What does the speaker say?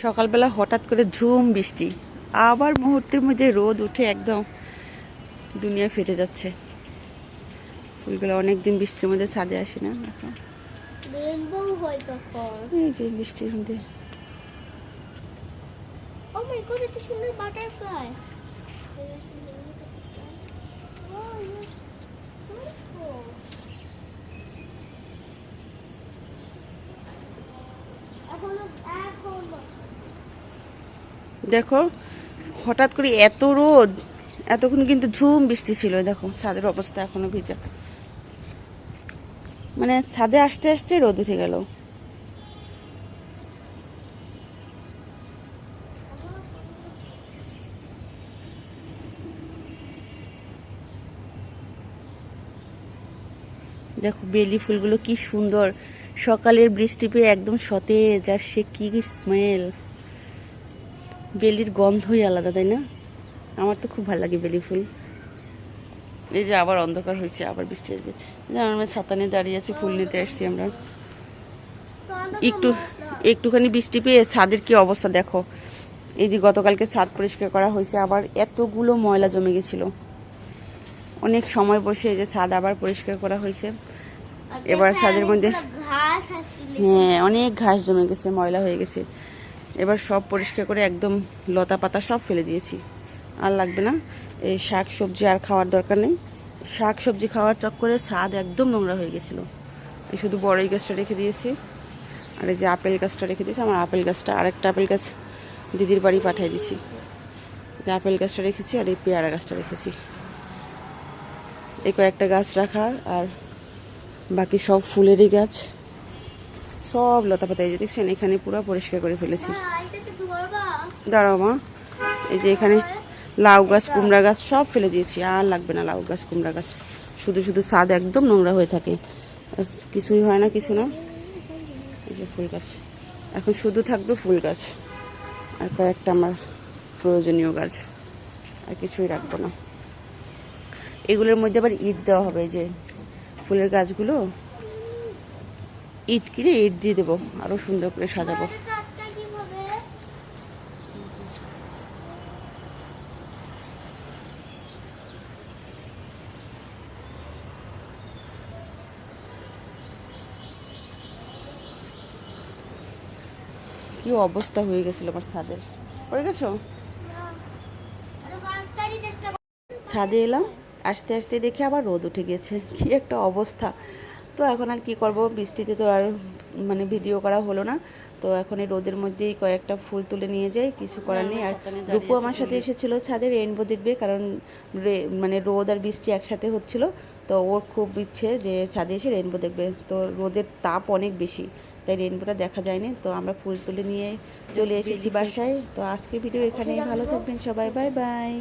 সকালবেলা হঠাৎ করে ঝুম বৃষ্টি, আবার মুহূর্তের মধ্যে রোদ উঠে একদম দুনিয়া ফেটে যাচ্ছে। ফুলগুলো অনেকদিন বৃষ্টির মধ্যে ছাদে আসে না, এখন এই যে বৃষ্টির মধ্যে। Oh my god, it's a সুন্দর বাটারফ্লাই। দেখো হঠাৎ করে এত রোদ, এতক্ষণ কিন্তু ঝুম বৃষ্টি ছিল। দেখো ছাদের অবস্থা এখনো ভিজা, মানে ছাদে আসতে আসতে রোদ উঠে গেল। দেখো বেলি ফুলগুলো কি সুন্দর, সকালের বৃষ্টি পেয়ে একদম সতেজ, আর সে কি স্মেল! বেলির গন্ধই আলাদা, তাই না? আমার তো খুব ভালো লাগে বেলি ফুল। এই যে আবার অন্ধকার হয়েছে, আবার বৃষ্টি আসবে। আমরা ছাতা নিয়ে দাঁড়িয়ে আছি, ফুল নিতে আসছি আমরা। একটুখানি বৃষ্টি পেয়ে ছাদের কি অবস্থা দেখো। এই যে গতকালকে ছাদ পরিষ্কার করা হয়েছে, আবার এতগুলো ময়লা জমে গেছিল। অনেক সময় বসে এই যে ছাদ আবার পরিষ্কার করা হয়েছে। এবার ছাদের মধ্যে হ্যাঁ অনেক ঘাস জমে গেছে, ময়লা হয়ে গেছে। এবার সব পরিষ্কার করে একদম লতা পাতা সব ফেলে দিয়েছি, আর লাগবে না। এই শাক সবজি আর খাওয়ার দরকার নেই। শাক সবজি খাওয়ার চক্করে ছাদ একদম নোংরা হয়ে গেছিলো। এই শুধু বড়ই গাছটা রেখে দিয়েছি, আর এই যে আপেল গাছটা রেখে দিয়েছি। আমার আপেল গাছটা, আরেকটা আপেল গাছ দিদির বাড়ি পাঠিয়ে দিছি। যে আপেল গাছটা রেখেছি, আর এই পেয়ারা গাছটা রেখেছি। এই কয়েকটা গাছ রাখার, আর বাকি সব ফুলেরই গাছ, সব লতা পাতা। এই যে দেখছেন এখানে পুরো পরিষ্কার করে ফেলেছি। দাঁড়াও মা, এই যে এখানে লাউ গাছ কুমড়া গাছ সব ফেলে দিয়েছি, আর লাগবে না লাউ গাছ কুমড়া গাছ। শুধু শুধু ছাদ একদম নোংরা হয়ে থাকে, কিছুই হয় না, কিছু না। এই যে ফুল গাছ, এখন শুধু থাকবে ফুল গাছ আর কয়েকটা আমার প্রয়োজনীয় গাছ, আর কিছুই রাখবো না। এগুলোর মধ্যে আবার ইট দেওয়া হবে। এই যে ফুলের গাছগুলো ইট কিনে ইট দিয়ে দেবো, আরও সুন্দর করে সাজাবো। কি অবস্থা হয়ে গেছিল আমার ছাদের। পড়ে গেছো? ছাদে এলাম, আসতে আসতে দেখে আবার রোদ উঠে গেছে, কি একটা অবস্থা। তো এখন আর কি করব, বৃষ্টিতে তো আর মানে ভিডিও করা হলো না। তো এখন এই রোদের মধ্যেই কয়েকটা ফুল তুলে নিয়ে যাই, কিছু করার নেই। আর রূপু আমার সাথে এসেছিলো ছাদে রেইনবো দেখবে, কারণ মানে রোদ আর বৃষ্টি একসাথে হচ্ছিল। তো ওর খুব ইচ্ছে যে ছাদে এসে রেইনবো দেখবে, তো রোদের তাপ অনেক বেশি, তাই রেইনবোটা দেখা যায়নি। তো আমরা ফুল তুলে নিয়ে চলে এসেছি বাসায়। তো আজকে ভিডিও এখানেই, ভালো থাকবেন সবাই, বাই বাই।